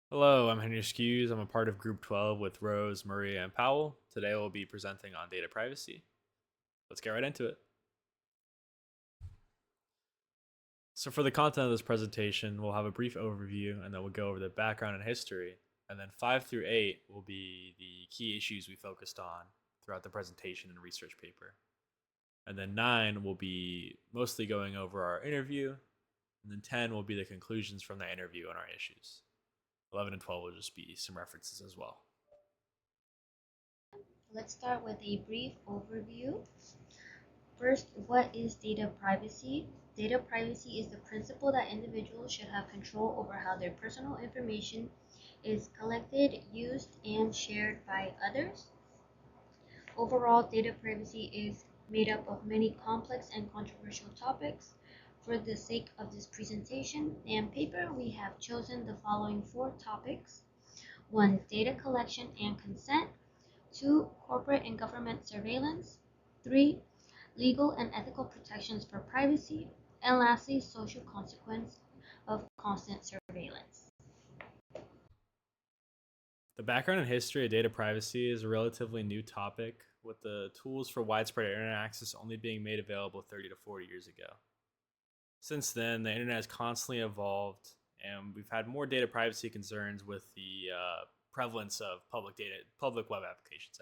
Hello, I'm Henry Skews. I'm a part of Group 12 with Rose, Maria, and Powell. Today we'll be presenting on data privacy. Let's get right into it. So, for the content of this presentation, we'll have a brief overview and then we'll go over the background and history. And then 5 through 8 will be the key issues we focused on throughout the presentation and research paper. And then 9 will be mostly going over our interview. And then 10 will be the conclusions from the interview and our issues. 11 and 12 will just be some references as well. Let's start with a brief overview. First, what is data privacy? Data privacy is the principle that individuals should have control over how their personal information is collected, used, and shared by others. Overall, data privacy is made up of many complex and controversial topics. For the sake of this presentation and paper, we have chosen the following 4 topics. 1. Data collection and consent. 2. Corporate and government surveillance. 3. Legal and ethical protections for privacy. And lastly, social consequence of constant surveillance. The background and history of data privacy is a relatively new topic, with the tools for widespread internet access only being made available 30 to 40 years ago. Since then, the internet has constantly evolved, and we've had more data privacy concerns with the prevalence of public web applications.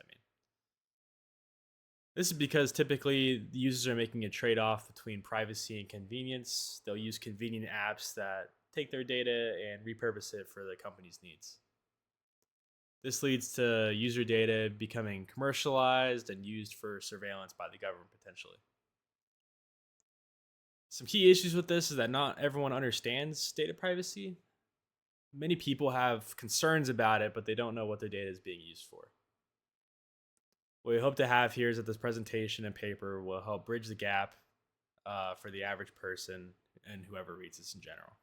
This is because typically the users are making a trade off between privacy and convenience. They'll use convenient apps that take their data and repurpose it for the company's needs. This leads to user data becoming commercialized and used for surveillance by the government potentially. Some key issues with this is that not everyone understands data privacy. Many people have concerns about it, but they don't know what their data is being used for. What we hope to have here is that this presentation and paper will help bridge the gap for the average person and whoever reads this in general.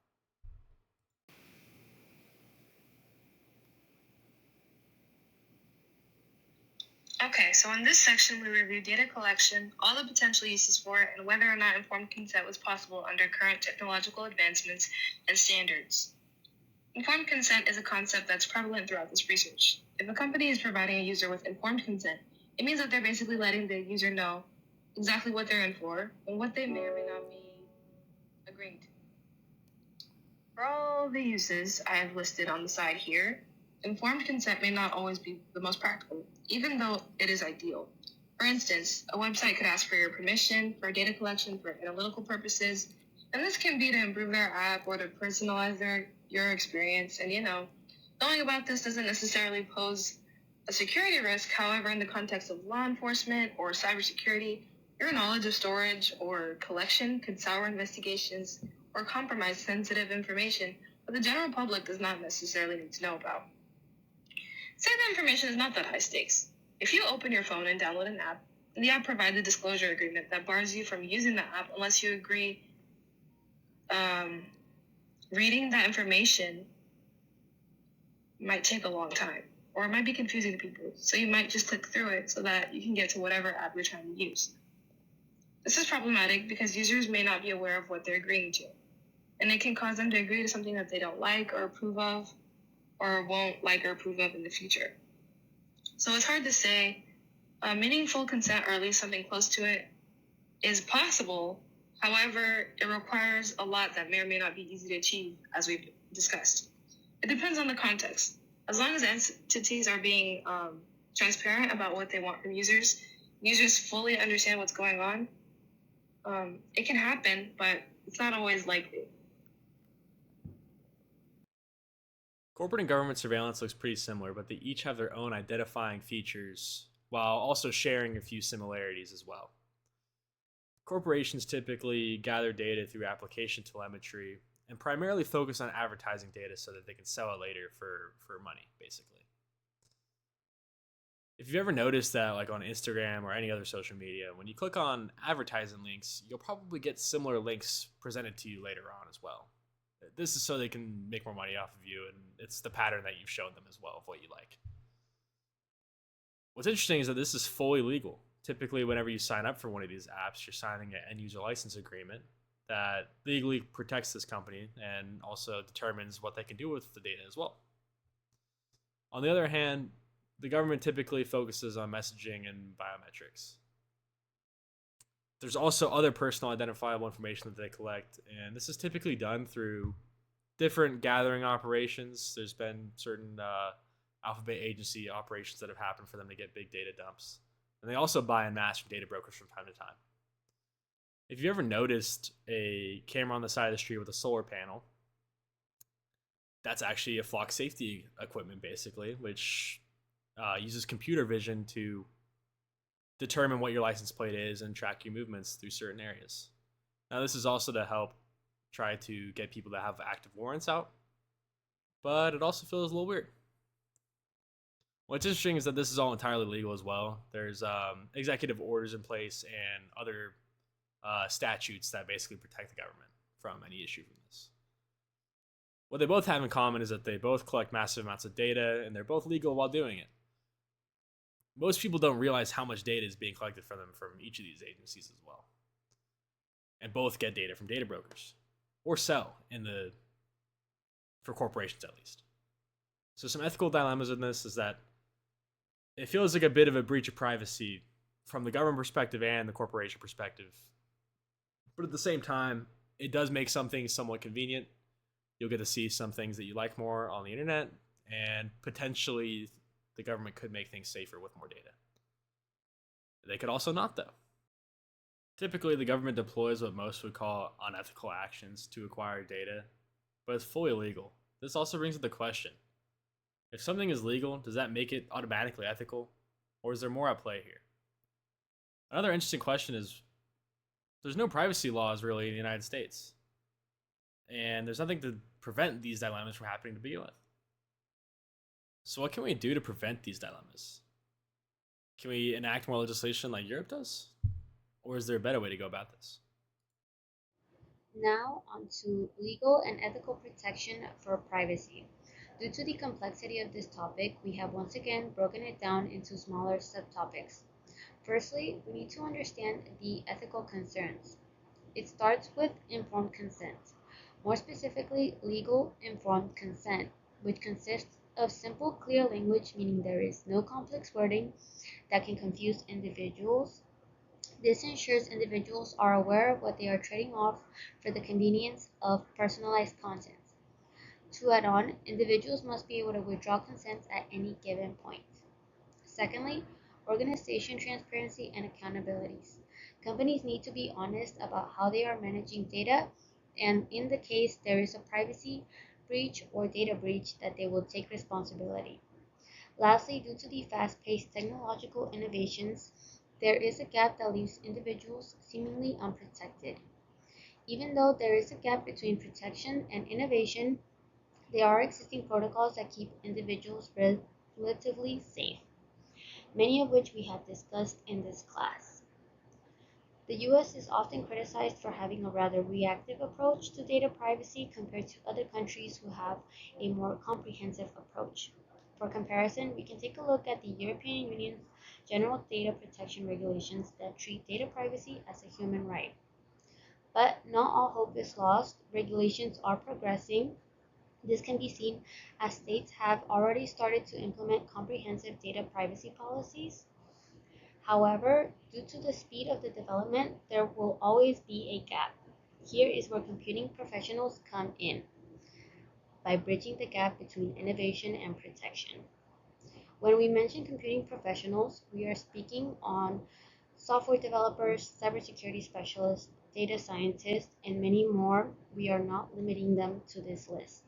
Okay, so in this section, we review data collection, all the potential uses for it, and whether or not informed consent was possible under current technological advancements and standards. Informed consent is a concept that's prevalent throughout this research. If a company is providing a user with informed consent, it means that they're basically letting the user know exactly what they're in for and what they may or may not be agreeing to. For all the uses I have listed on the side here, informed consent may not always be the most practical, even though it is ideal. For instance, a website could ask for your permission for data collection for analytical purposes, and this can be to improve their app or to personalize your experience. And knowing about this doesn't necessarily pose a security risk. However, in the context of law enforcement or cybersecurity, your knowledge of storage or collection could sour investigations or compromise sensitive information that the general public does not necessarily need to know about. Say the information is not that high stakes. If you open your phone and download an app, and the app provides a disclosure agreement that bars you from using the app unless you agree, reading that information might take a long time, or it might be confusing to people, so you might just click through it so that you can get to whatever app you're trying to use. This is problematic because users may not be aware of what they're agreeing to, and it can cause them to agree to something that they don't like or approve of, or won't like or approve of in the future. So it's hard to say. Meaningful consent, or at least something close to it, is possible. However, it requires a lot that may or may not be easy to achieve, as we've discussed. It depends on the context. As long as entities are being transparent about what they want from users fully understand what's going on, it can happen, but it's not always likely. Corporate and government surveillance looks pretty similar, but they each have their own identifying features while also sharing a few similarities as well. Corporations typically gather data through application telemetry and primarily focus on advertising data so that they can sell it later for money, basically. If you've ever noticed that, like on Instagram or any other social media, when you click on advertising links, you'll probably get similar links presented to you later on as well. This is so they can make more money off of you, and it's the pattern that you've shown them as well of what you like. What's interesting is that this is fully legal. Typically, whenever you sign up for one of these apps, you're signing an end user license agreement that legally protects this company and also determines what they can do with the data as well. On the other hand, the government typically focuses on messaging and biometrics. There's also other personal identifiable information that they collect, and this is typically done through different gathering operations. There's been certain alphabet agency operations that have happened for them to get big data dumps. And they also buy en masse from data brokers from time to time. If you ever noticed a camera on the side of the street with a solar panel, that's actually a flock safety equipment, basically, which uses computer vision to determine what your license plate is and track your movements through certain areas. Now, this is also to help try to get people that have active warrants out, but it also feels a little weird. What's interesting is that this is all entirely legal as well. There's executive orders in place and other statutes that basically protect the government from any issue from this. What they both have in common is that they both collect massive amounts of data, and they're both legal while doing it. Most people don't realize how much data is being collected from them from each of these agencies as well. And both get data from data brokers, or sell for corporations at least. So some ethical dilemmas in this is that it feels like a bit of a breach of privacy from the government perspective and the corporation perspective. But at the same time, it does make some things somewhat convenient. You'll get to see some things that you like more on the internet, and potentially the government could make things safer with more data. They could also not, though. Typically, the government deploys what most would call unethical actions to acquire data, but it's fully legal. This also brings up the question: if something is legal, does that make it automatically ethical? Or is there more at play here? Another interesting question is, there's no privacy laws really in the United States. And there's nothing to prevent these dilemmas from happening to begin with. So what can we do to prevent these dilemmas? Can we enact more legislation like Europe does? Or is there a better way to go about this? Now, on to legal and ethical protection for privacy. Due to the complexity of this topic, we have once again broken it down into smaller subtopics. Firstly, we need to understand the ethical concerns. It starts with informed consent. More specifically, legal informed consent, which consists of simple, clear language, meaning there is no complex wording that can confuse individuals. This ensures individuals are aware of what they are trading off for the convenience of personalized content. To add on, individuals must be able to withdraw consent at any given point. Secondly, organization transparency and accountabilities. Companies need to be honest about how they are managing data, and in the case there is a privacy breach or data breach, that they will take responsibility. Lastly, due to the fast-paced technological innovations, there is a gap that leaves individuals seemingly unprotected. Even though there is a gap between protection and innovation, there are existing protocols that keep individuals relatively safe, many of which we have discussed in this class. The US is often criticized for having a rather reactive approach to data privacy compared to other countries who have a more comprehensive approach. For comparison, we can take a look at the European Union's General Data Protection Regulations that treat data privacy as a human right. But not all hope is lost. Regulations are progressing. This can be seen as states have already started to implement comprehensive data privacy policies. However, due to the speed of the development, there will always be a gap. Here is where computing professionals come in, by bridging the gap between innovation and protection. When we mention computing professionals, we are speaking on software developers, cybersecurity specialists, data scientists, and many more. We are not limiting them to this list.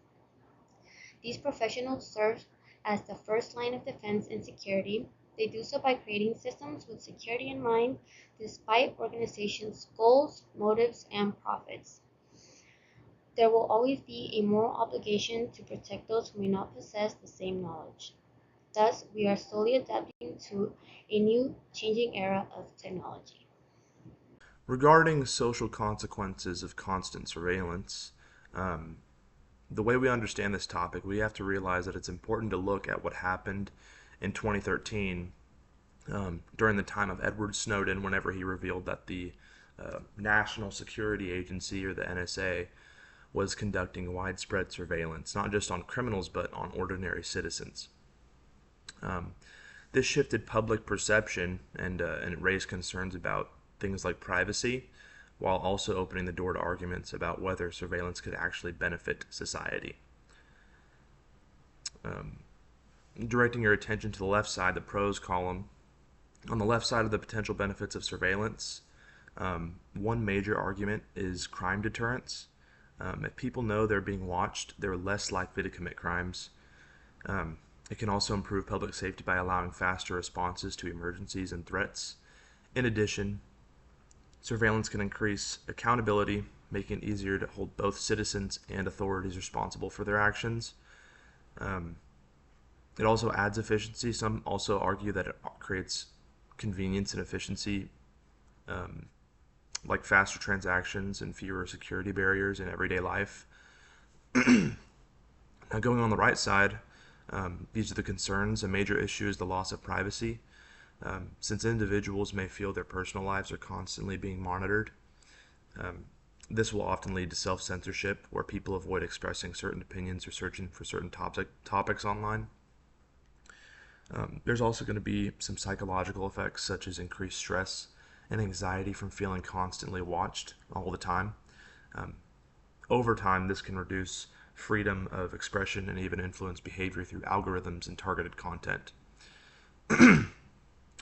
These professionals serve as the first line of defense in security. They do so by creating systems with security in mind, despite organizations' goals, motives, and profits. There will always be a moral obligation to protect those who may not possess the same knowledge. Thus, we are slowly adapting to a new, changing era of technology. Regarding social consequences of constant surveillance, um, the way we understand this topic, we have to realize that it's important to look at what happened in 2013 during the time of Edward Snowden, whenever he revealed that the National Security Agency, or the NSA, was conducting widespread surveillance, not just on criminals, but on ordinary citizens. This shifted public perception and it raised concerns about things like privacy, while also opening the door to arguments about whether surveillance could actually benefit society. Directing your attention to the left side, the pros column. On the left side of the potential benefits of surveillance, one major argument is crime deterrence. If people know they're being watched, they're less likely to commit crimes. It can also improve public safety by allowing faster responses to emergencies and threats. In addition, surveillance can increase accountability, making it easier to hold both citizens and authorities responsible for their actions. It also adds efficiency. Some also argue that it creates convenience and efficiency, like faster transactions and fewer security barriers in everyday life. Now, going on the right side, these are the concerns. A major issue is the loss of privacy. Since individuals may feel their personal lives are constantly being monitored, this will often lead to self-censorship, where people avoid expressing certain opinions or searching for certain topics online. There's also going to be some psychological effects, such as increased stress and anxiety from feeling constantly watched all the time. Over time, this can reduce freedom of expression and even influence behavior through algorithms and targeted content.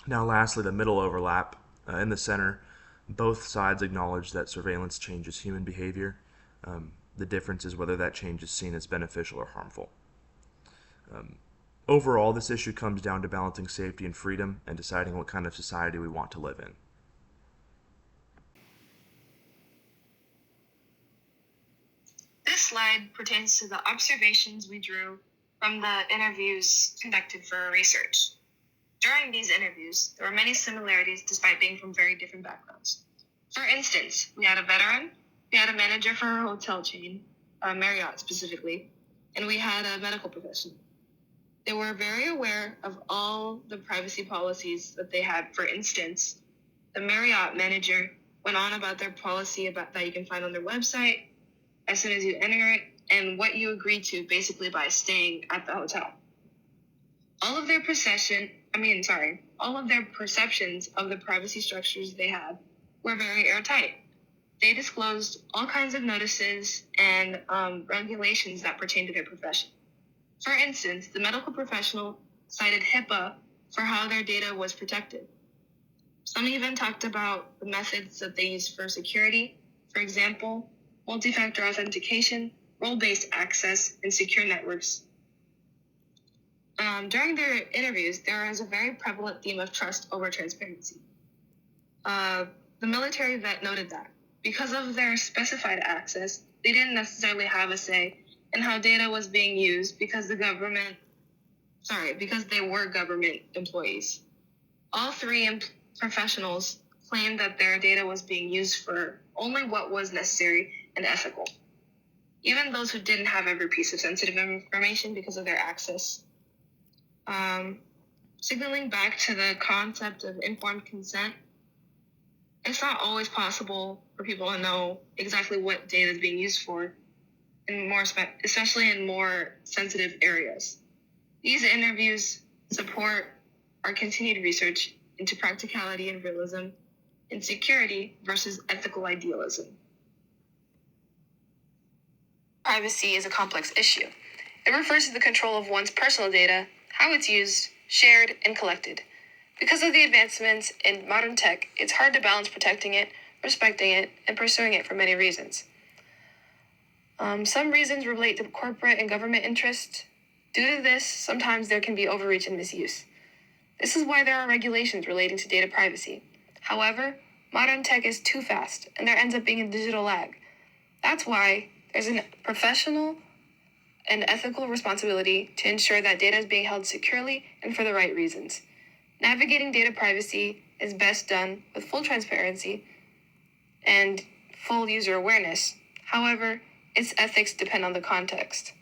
Now, lastly, the middle overlap. In the center, both sides acknowledge that surveillance changes human behavior. The difference is whether that change is seen as beneficial or harmful. Overall, this issue comes down to balancing safety and freedom and deciding what kind of society we want to live in. This slide pertains to the observations we drew from the interviews conducted for our research. During these interviews, there were many similarities despite being from very different backgrounds. For instance, we had a veteran, we had a manager for a hotel chain, Marriott specifically, and we had a medical professional. They were very aware of all the privacy policies that they had. For instance, the Marriott manager went on about their policy that you can find on their website as soon as you enter it, and what you agree to basically by staying at the hotel. All of their perceptions of the privacy structures they had were very airtight. They disclosed all kinds of notices and regulations that pertain to their profession. For instance, the medical professional cited HIPAA for how their data was protected. Some even talked about the methods that they used for security, for example, multi-factor authentication, role-based access, and secure networks. During their interviews, there is a very prevalent theme of trust over transparency. The military vet noted that because of their specified access, they didn't necessarily have a say in how data was being used because they were government employees. All three professionals claimed that their data was being used for only what was necessary and ethical, even those who didn't have every piece of sensitive information because of their access. Signaling back to the concept of informed consent, it's not always possible for people to know exactly what data is being used for, especially in more sensitive areas. These interviews support our continued research into practicality and realism in security versus ethical idealism. Privacy is a complex issue. It refers to the control of one's personal data, how it's used, shared, and collected. Because of the advancements in modern tech, it's hard to balance protecting it, respecting it, and pursuing it for many reasons. Some reasons relate to corporate and government interests. Due to this, sometimes there can be overreach and misuse. This is why there are regulations relating to data privacy. However, modern tech is too fast, and there ends up being a digital lag. That's why there's a professional and ethical responsibility to ensure that data is being held securely and for the right reasons. Navigating data privacy is best done with full transparency and full user awareness. However, its ethics depend on the context.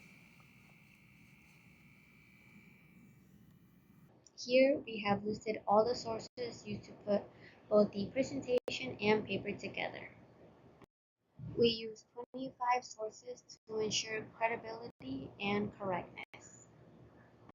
Here we have listed all the sources used to put both the presentation and paper together. We used 25 sources to ensure credibility and